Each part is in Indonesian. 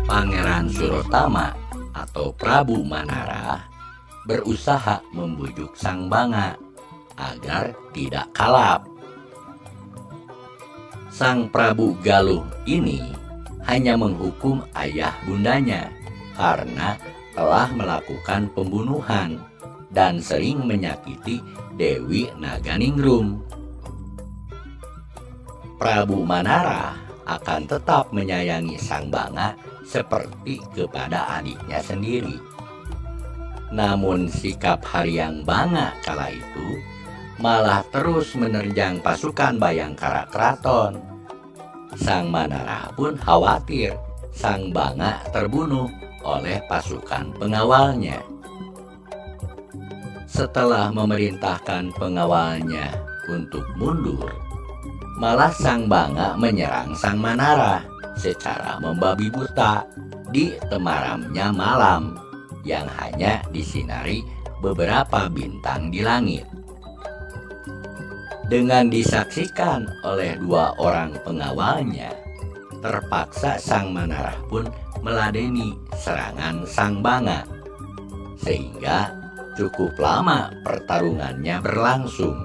Pangeran Surotama atau Prabu Manara berusaha membujuk Sang Banga agar tidak kalap. Sang Prabu Galuh ini hanya menghukum ayah bundanya karena telah melakukan pembunuhan dan sering menyakiti Dewi Naganingrum. Prabu Manara akan tetap menyayangi Sang Banga seperti kepada adiknya sendiri. Namun sikap Haryang Banga kala itu malah terus menerjang pasukan Bayangkara Keraton. Sang Manara pun khawatir Sang Banga terbunuh oleh pasukan pengawalnya. Setelah memerintahkan pengawalnya untuk mundur, malah Sang Banga menyerang Sang Manara secara membabi buta di temaramnya malam yang hanya disinari beberapa bintang di langit. Dengan disaksikan oleh dua orang pengawalnya, terpaksa Sang Manara pun meladeni serangan Sang Banga, sehingga cukup lama pertarungannya berlangsung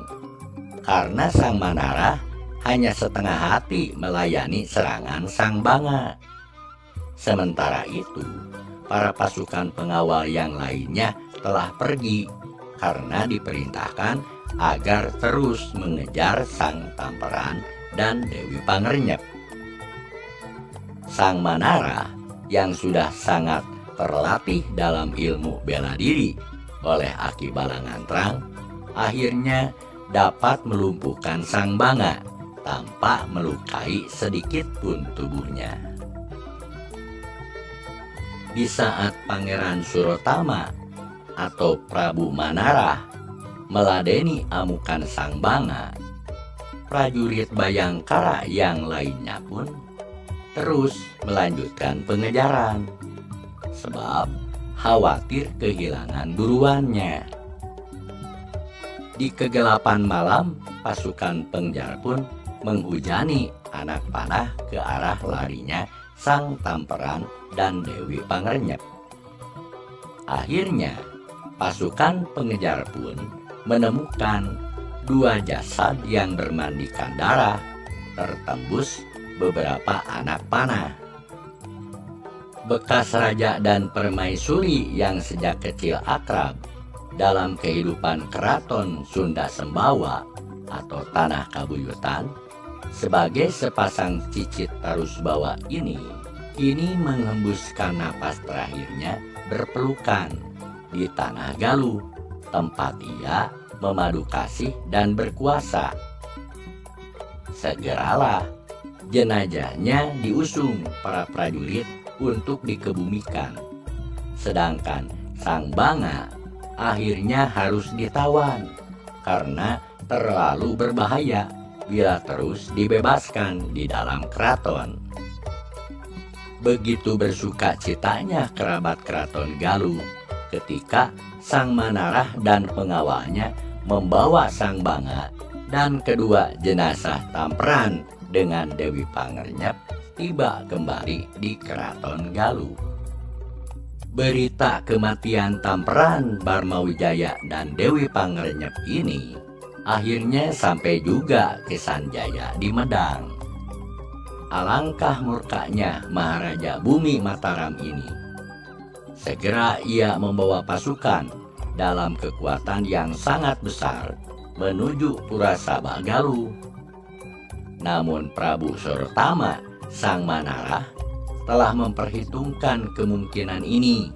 karena Sang Manara hanya setengah hati melayani serangan Sang Banga. Sementara itu, para pasukan pengawal yang lainnya telah pergi karena diperintahkan agar terus mengejar Sang Tamperan dan Dewi Pangernyep. Sang Manara yang sudah sangat terlatih dalam ilmu bela diri oleh Aki Balangantrang akhirnya dapat melumpuhkan Sang Banga tanpa melukai sedikit pun tubuhnya. Di saat Pangeran Surotama atau Prabu Manara meladeni amukan Sang Banga, prajurit Bayangkara yang lainnya pun terus melanjutkan pengejaran sebab khawatir kehilangan buruannya. Di kegelapan malam, pasukan pengejar pun menghujani anak panah ke arah larinya Sang Tamperan dan Dewi Pangernyep. Akhirnya pasukan pengejar pun menemukan dua jasad yang bermandikan darah tertembus beberapa anak panah. Bekas raja dan permaisuri yang sejak kecil akrab dalam kehidupan keraton Sunda Sembawa atau Tanah Kabuyutan sebagai sepasang cicit Tarusbawa ini kini menghembuskan napas terakhirnya berpelukan di Tanah Galuh, tempat ia memadu kasih dan berkuasa. Segeralah jenazahnya diusung para prajurit untuk dikebumikan, sedangkan Sang Banga akhirnya harus ditawan karena terlalu berbahaya bila terus dibebaskan di dalam keraton. Begitu bersuka citanya kerabat keraton Galuh ketika Sang Manara dan pengawalnya membawa Sang Banga dan kedua jenazah Tamperan dengan Dewi Pangernyep tiba kembali di keraton Galuh. Berita kematian Tamperan, Barmawijaya dan Dewi Pangernyep ini akhirnya sampai juga ke Sanjaya di Medang. Alangkah murkanya Maharaja Bumi Mataram ini. Segera ia membawa pasukan dalam kekuatan yang sangat besar menuju Purasaba Galuh. Namun Prabu Surotama, Sang Manara, telah memperhitungkan kemungkinan ini.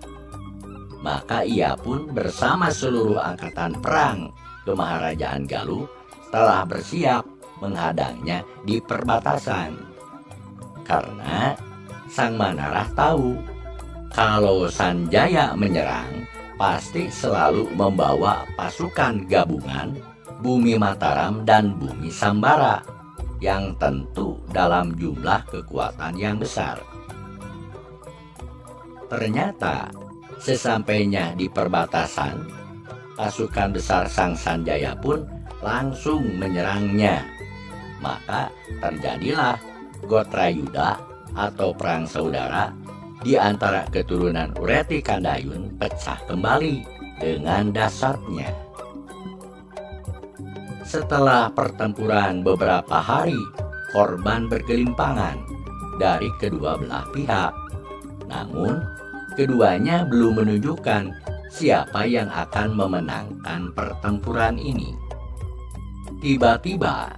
Maka ia pun bersama seluruh angkatan perang Kemaharajaan Galuh telah bersiap menghadangnya di perbatasan. Karena Sang Manara tahu kalau Sanjaya menyerang, pasti selalu membawa pasukan gabungan Bumi Mataram dan Bumi Sambara yang tentu dalam jumlah kekuatan yang besar. Ternyata sesampainya di perbatasan, pasukan besar Sang Sanjaya pun langsung menyerangnya. Maka terjadilah Gotrayuda atau perang saudara di antara keturunan Ureti Kandayun pecah kembali dengan dahsyatnya. Setelah pertempuran beberapa hari, korban bergelimpangan dari kedua belah pihak. Namun, keduanya belum menunjukkan siapa yang akan memenangkan pertempuran ini. Tiba-tiba,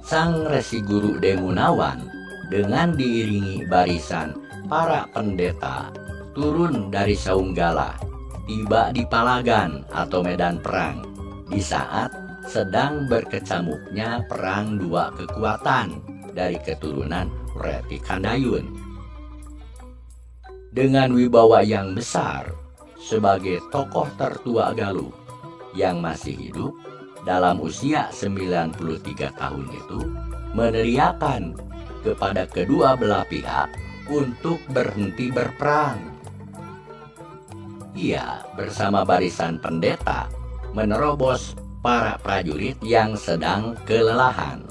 Sang Resi Guru Demunawan dengan diiringi barisan para pendeta turun dari Saunggala, tiba di Palagan atau medan perang di saat sedang berkecamuknya perang dua kekuatan dari keturunan Ureti Kandayun. Dengan wibawa yang besar sebagai tokoh tertua Galuh yang masih hidup dalam usia 93 tahun itu meneriakan kepada kedua belah pihak untuk berhenti berperang. Ia bersama barisan pendeta menerobos para prajurit yang sedang kelelahan.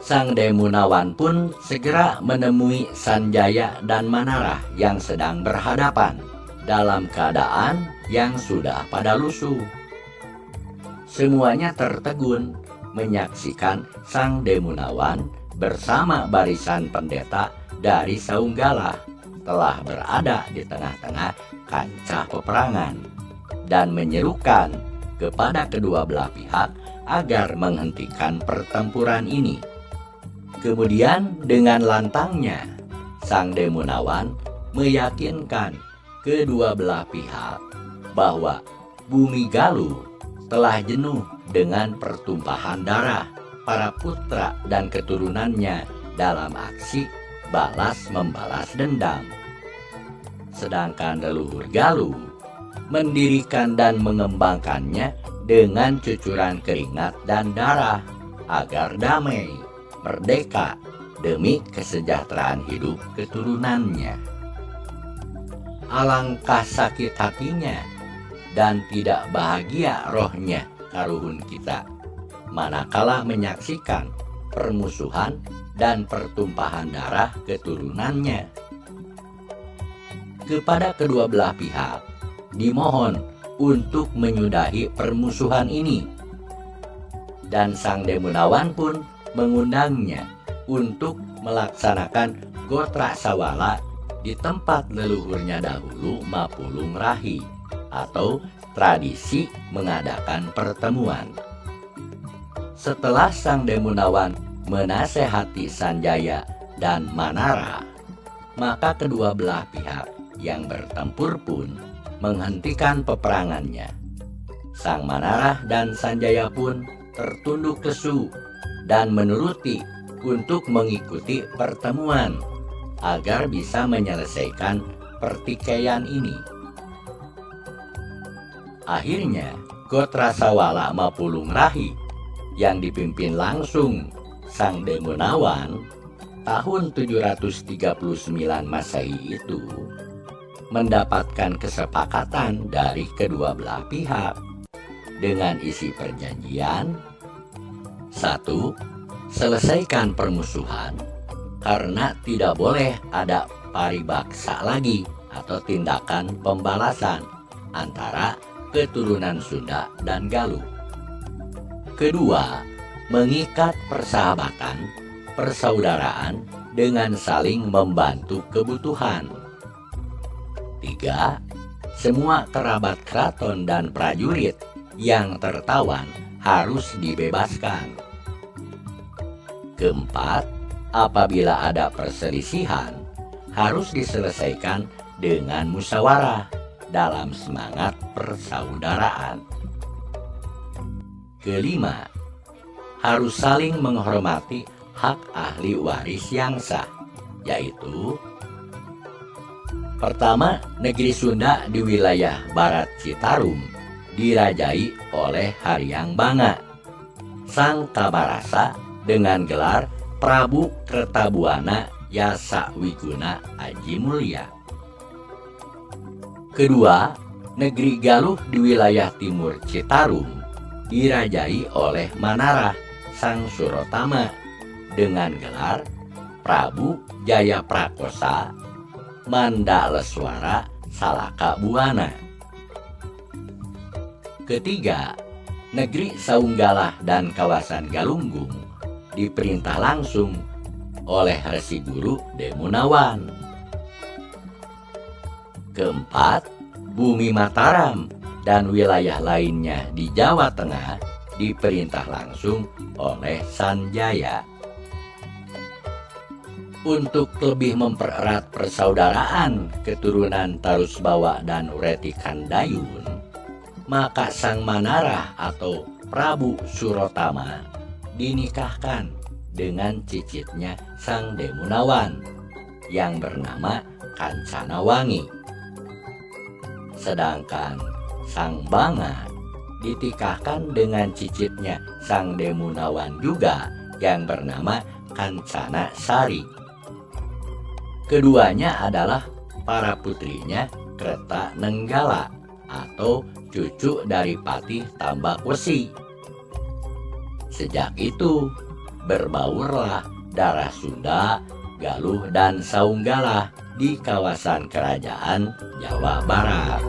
Sang Demunawan pun segera menemui Sanjaya dan Manarah yang sedang berhadapan dalam keadaan yang sudah pada lusuh. Semuanya tertegun menyaksikan Sang Demunawan bersama barisan pendeta dari Saunggala telah berada di tengah-tengah kancah peperangan dan menyerukan kepada kedua belah pihak agar menghentikan pertempuran ini. Kemudian dengan lantangnya, Sang Demunawan meyakinkan kedua belah pihak bahwa bumi Galuh telah jenuh dengan pertumpahan darah para putra dan keturunannya dalam aksi balas membalas dendam. Sedangkan leluhur Galuh mendirikan dan mengembangkannya dengan cucuran keringat dan darah agar damai, merdeka demi kesejahteraan hidup keturunannya. Alangkah sakit hatinya dan tidak bahagia rohnya karuhun kita manakala menyaksikan permusuhan dan pertumpahan darah keturunannya. Kepada kedua belah pihak dimohon untuk menyudahi permusuhan ini, dan Sang Demunawan pun mengundangnya untuk melaksanakan Gotra Sawala di tempat leluhurnya dahulu Mapulung Rahi atau tradisi mengadakan pertemuan. Setelah Sang Demunawan menasehati Sanjaya dan Manara, maka kedua belah pihak yang bertempur pun menghentikan peperangannya. Sang Manara dan Sanjaya pun tertunduk lesu dan menuruti untuk mengikuti pertemuan agar bisa menyelesaikan pertikaian ini. Akhirnya Gotra Sawala Mapulung Rahi yang dipimpin langsung Sang Demunawan tahun 739 Masehi itu mendapatkan kesepakatan dari kedua belah pihak dengan isi perjanjian: 1. Selesaikan permusuhan karena tidak boleh ada paribaksa lagi atau tindakan pembalasan antara keturunan Sunda dan Galuh. Kedua, mengikat persahabatan, persaudaraan dengan saling membantu kebutuhan. 3. Semua kerabat keraton dan prajurit yang tertawan harus dibebaskan. Keempat, apabila ada perselisihan, harus diselesaikan dengan musyawarah dalam semangat persaudaraan. Kelima, harus saling menghormati hak ahli waris yang sah, yaitu Pertama, negeri Sunda di wilayah Barat Citarum dirajai oleh Haryang Banga, sang Tabarasa dengan gelar Prabu Kertabuana Yasa Wiguna Aji Mulia. Kedua, negeri Galuh di wilayah timur Citarum dirajai oleh Manarah, sang Surotama dengan gelar Prabu Jaya Prakosa Manda Leswara Salaka Buana. Ketiga, negeri Saunggalah dan kawasan Galunggung diperintah langsung oleh Resi Guru Demunawan. Keempat, bumi Mataram dan wilayah lainnya di Jawa Tengah diperintah langsung oleh Sanjaya. Untuk lebih mempererat persaudaraan keturunan Tarusbawa dan Uretikan Dayun, maka Sang Manarah atau Prabu Surotama dinikahkan dengan cicitnya Sang Demunawan yang bernama Kancanawangi. Sedangkan Sang Banga dinikahkan dengan cicitnya Sang Demunawan juga yang bernama Kancana Sari. Keduanya adalah para putrinya Kreta Nenggala atau cucu dari Patih Tambak Wesi. Sejak itu berbaurlah darah Sunda, Galuh, dan Saunggalah di kawasan kerajaan Jawa Barat.